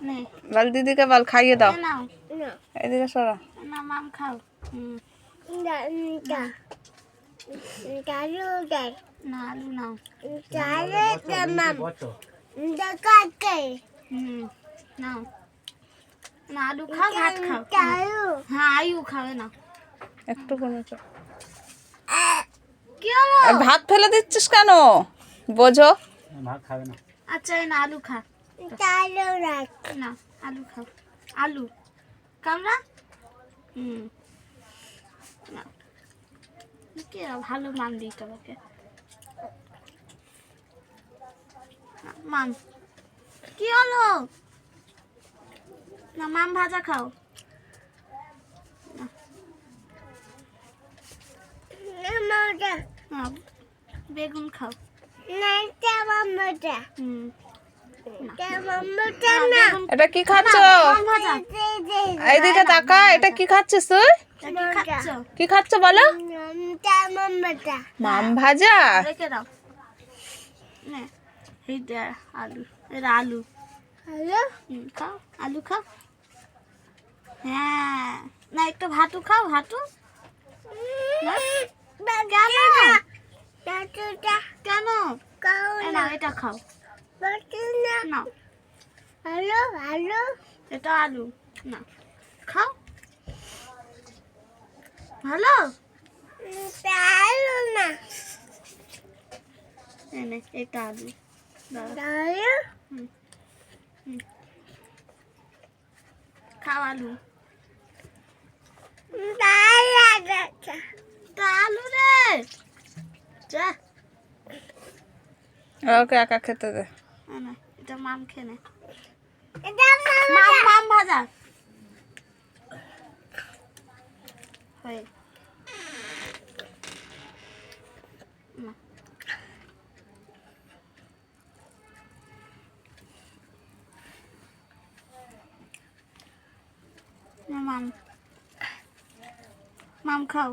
নে বল দিদিকে বল খাইয়ে দাও। নাও এদিকে সরো। না মাম খাও না আলু নাও নাও না আলু খাও ভাত খাও হ্যাঁ আয়ু খাবে না একটু কমে তো। কি হলো ভাত ফেলে দিচ্ছিস কেন? বোঝো। ভাত খাবে না। আচ্ছা এই না আলু খা না আলু খাও আলু কামড়া না কি ভালো মান দিই তোমাকে মাম কি হলো না মাম ভাজা খাও না বেগুন খাও এটা কি খাচ্ছ? এইদিকে তাকা। এটা কি খাচ্ছিস তুই? কি খাচ্ছ বলো? মাম ভাজা। রেখে দাও নে এইটা আলু এটা আলু খাও আলু খাও হ্যাঁ না একটু ভাতু খাও ভাতু কেন না এটা খাও না এটা আলু না খাও ভালো নে এটা আলু খাও আলু আলু রে যা ওকে একা খেতে দে। না এটা মাম খেনে মাম মাম ভাজা হয়ে মাম মাম খাও